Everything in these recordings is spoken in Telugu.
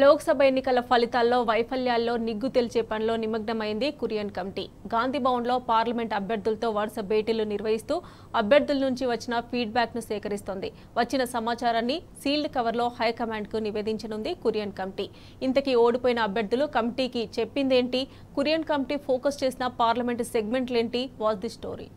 లోక్సభ ఎన్నికల ఫలితాల్లో వైఫల్యాల్లో నిగ్గు తెల్చే పనిలో నిమగ్నమైంది కురియన్ కమిటీ. గాంధీ భవన్లో పార్లమెంట్ అభ్యర్థులతో వరుస భేటీలు నిర్వహిస్తూ అభ్యర్థుల నుంచి వచ్చిన ఫీడ్బ్యాక్ను సేకరిస్తోంది. వచ్చిన సమాచారాన్ని సీల్డ్ కవర్లో హైకమాండ్కు నివేదించనుంది కురియన్ కమిటీ. ఇంతకీ ఓడిపోయిన అభ్యర్థులు కమిటీకి చెప్పిందేంటి? కురియన్ కమిటీ ఫోకస్ చేసిన పార్లమెంటు సెగ్మెంట్లేంటి? Watch the story.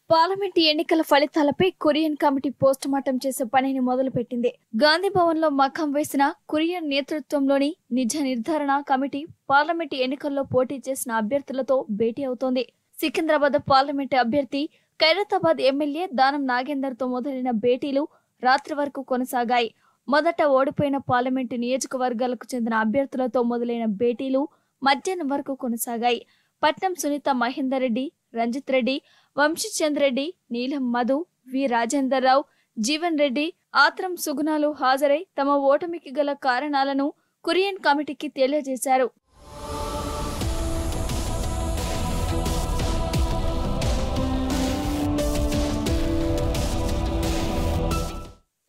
పార్లమెంటు ఎన్నికల ఫలితాలపై కొరియన్ కమిటీ పోస్ట్ మార్టం చేసే పనిని మొదలుపెట్టింది. గాంధీ భవన్ లో మఖం వేసిన కొరియన్ నేతృత్వంలోని నిజ నిర్ధారణ కమిటీ పార్లమెంటు ఎన్నికల్లో పోటీ చేసిన అభ్యర్థులతో భేటీ అవుతోంది. సికింద్రాబాద్ పార్లమెంటు అభ్యర్థి, ఖైరతాబాద్ ఎమ్మెల్యే దానం నాగేందర్ తో మొదలైన భేటీలు రాత్రి వరకు కొనసాగాయి. మొదట ఓడిపోయిన పార్లమెంటు నియోజకవర్గాలకు చెందిన అభ్యర్థులతో మొదలైన భేటీలు మధ్యాహ్నం వరకు కొనసాగాయి. పట్నం సునీత మహేందర్ రెడ్డి, రంజిత్ రెడ్డి, వంశీచంద్ రెడ్డి, నీలం మధు, వి రాజేందర్ రావు, జీవన్ రెడ్డి, ఆత్రం సుగుణాలు హాజరై తమ ఓటమికి గల కారణాలను కొరియన్ కమిటీకి తెలియజేశారు.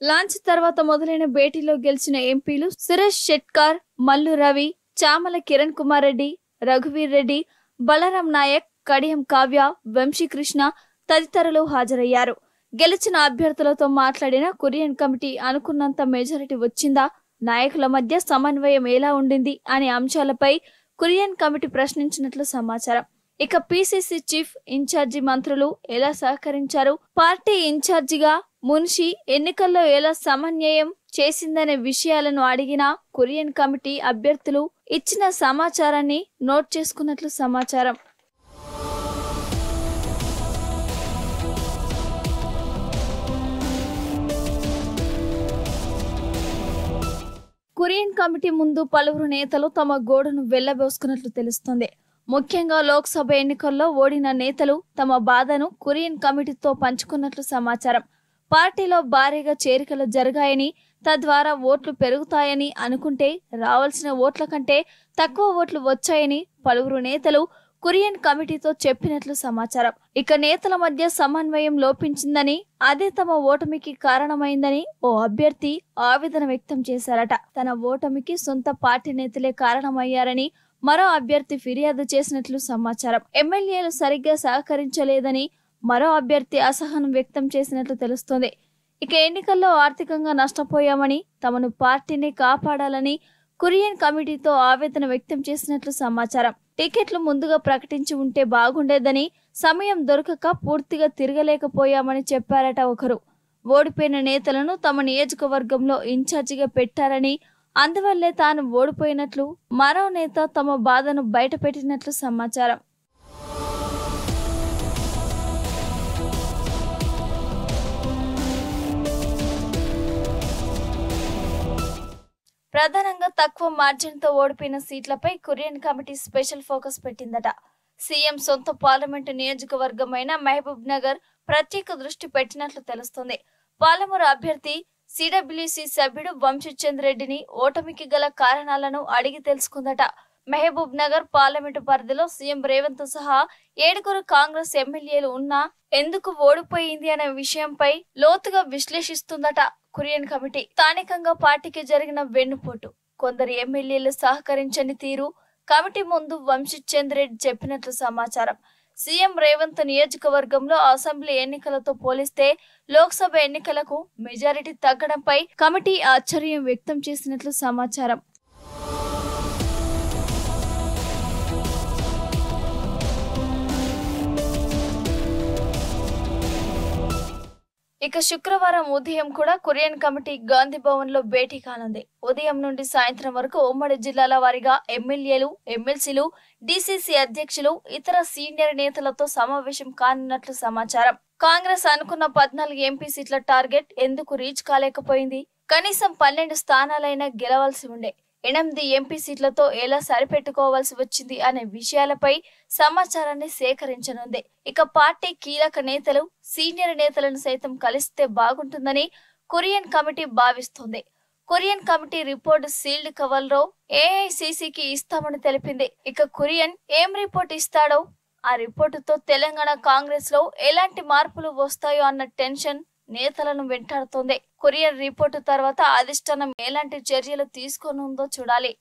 లాంచ్ తర్వాత మొదలైన భేటీలో గెలిచిన ఎంపీలు సురేష్ షెట్కార్, మల్లు రవి, చామల కిరణ్ కుమార్ రెడ్డి, రఘువీర్ రెడ్డి, బలరాం నాయక్, కడియం కావ్య, వంశీకృష్ణ తదితరులు హాజరయ్యారు. గెలిచిన అభ్యర్థులతో మాట్లాడిన కొరియన్ కమిటీ అనుకున్నంత మెజారిటీ వచ్చిందా, నాయకుల మధ్య సమన్వయం ఎలా ఉండింది అనే అంశాలపై కొరియన్ కమిటీ ప్రశ్నించినట్లు సమాచారం. ఇక పిసిసి చీఫ్ ఇన్ఛార్జి మంత్రులు ఎలా సహకరించారు, పార్టీ ఇన్ఛార్జిగా మున్షి ఎన్నికల్లో ఎలా సమన్వయం చేసిందనే విషయాలను అడిగిన కొరియన్ కమిటీ అభ్యర్థులు ఇచ్చిన సమాచారాన్ని నోట్ చేసుకున్నట్లు సమాచారం. కొరియన్ కమిటీ ముందు పలువురు నేతలు తమ గోడును వెళ్లబోసుకున్నట్లు తెలుస్తోంది. ముఖ్యంగా లోక్సభ ఎన్నికల్లో ఓడిన నేతలు తమ బాధను కొరియన్ కమిటీతో పంచుకున్నట్లు సమాచారం. పార్టీలో భారీగా చేరికలు జరిగాయని, తద్వారా ఓట్లు పెరుగుతాయని అనుకుంటే రావాల్సిన ఓట్ల కంటే తక్కువ ఓట్లు వచ్చాయని పలువురు నేతలు కొరియన్ కమిటీతో చెప్పినట్లు సమాచారం. ఇక నేతల మధ్య సమన్వయం లోపించిందని, అదే తమ ఓటమికి కారణమైందని ఓ అభ్యర్థి ఆవేదన వ్యక్తం చేశారట. తన ఓటమికి సొంత పార్టీ నేతలే కారణమయ్యారని మరో అభ్యర్థి ఫిర్యాదు చేసినట్లు సమాచారం. ఎమ్మెల్యేలు సరిగ్గా సహకరించలేదని మరో అభ్యర్థి అసహనం వ్యక్తం చేసినట్లు తెలుస్తోంది. ఇక ఎన్నికల్లో ఆర్థికంగా నష్టపోయామని, తమను పార్టీని కాపాడాలని కొరియన్ కమిటీతో ఆవేదన వ్యక్తం చేసినట్లు సమాచారం. టికెట్లు ముందుగా ప్రకటించి ఉంటే బాగుండేదని, సమయం దొరకక పూర్తిగా తిరగలేకపోయామని చెప్పారట ఒకరు. ఓడిపోయిన నేతలను తమ నియోజకవర్గంలో ఇన్ఛార్జిగా పెట్టారని, అందువల్లే తాను ఓడిపోయినట్లు మరో నేత తమ బాధను బయటపెట్టినట్లు సమాచారం. ప్రధానంగా తక్కువ మార్జిన్ తో ఓడిపోయిన సీట్లపై కొరియన్ కమిటీ స్పెషల్ ఫోకస్ పెట్టిందట. సీఎం సొంత పార్లమెంటు నియోజకవర్గమైన మహబూబ్ నగర్ ప్రత్యేక దృష్టి పెట్టినట్లు తెలుస్తుంది. పాలమూరు అభ్యర్థి సిడబ్ల్యూసీ సభ్యుడు వంశీచంద్ రెడ్డిని ఓటమికి గల కారణాలను అడిగి తెలుసుకుందట. మహబూబ్ నగర్ పార్లమెంటు పరిధిలో సీఎం రేవంత్ సహా 7 కాంగ్రెస్ ఎమ్మెల్యేలు ఉన్నా ఎందుకు ఓడిపోయింది అనే విషయంపై లోతుగా విశ్లేషిస్తుందట కొరియన్ కమిటీ. స్థానికంగా పార్టీకి జరిగిన వెన్నుపోటు, కొందరు ఎమ్మెల్యేలు సహకరించని తీరు కమిటీ ముందు వంశీచంద్ రెడ్డి చెప్పినట్లు సమాచారం. సీఎం రేవంత్ నియోజకవర్గంలో అసెంబ్లీ ఎన్నికలతో పోలిస్తే లోక్సభ ఎన్నికలకు మెజారిటీ తగ్గడంపై కమిటీ ఆశ్చర్యం వ్యక్తం చేసినట్లు సమాచారం. ఇక శుక్రవారం ఉదయం కూడా కొరియన్ కమిటీ గాంధీ భవన్ లో భేటీ కానుంది. ఉదయం నుండి సాయంత్రం వరకు ఉమ్మడి జిల్లాల వారీగా ఎమ్మెల్యేలు, ఎమ్మెల్సీలు, డిసిసి అధ్యక్షులు, ఇతర సీనియర్ నేతలతో సమావేశం కానున్నట్లు సమాచారం. కాంగ్రెస్ అనుకున్న 14 ఎంపీ సీట్ల టార్గెట్ ఎందుకు రీచ్ కాలేకపోయింది? కనీసం 12 స్థానాలైనా గెలవాల్సి ఉండే. 8 ఎంపీ సీట్లతో ఎలా సరిపెట్టుకోవాల్సి వచ్చింది అనే విషయాలపై సమాచారాన్ని సేకరించనుంది. ఇక పార్టీ కీలక నేతలు, సీనియర్ నేతలను సైతం కలిస్తే బాగుంటుందని కొరియన్ కమిటీ భావిస్తోంది. Korean committee report sealed cover లో ఏఐసిసికి ఇస్తామని తెలిపింది. ఇక కొరియన్ ఏం రిపోర్ట్ ఇస్తాడో ఆ రిపోర్టుతో తెలంగాణ కాంగ్రెస్ లో ఎలాంటి మార్పులు వస్తాయో అన్న టెన్షన్ నేతలను వెంటాడుతోంది. కొరియన్ రిపోర్టు తర్వాత అధిష్టానం ఎలాంటి చర్యలు తీసుకోనుందో చూడాలి.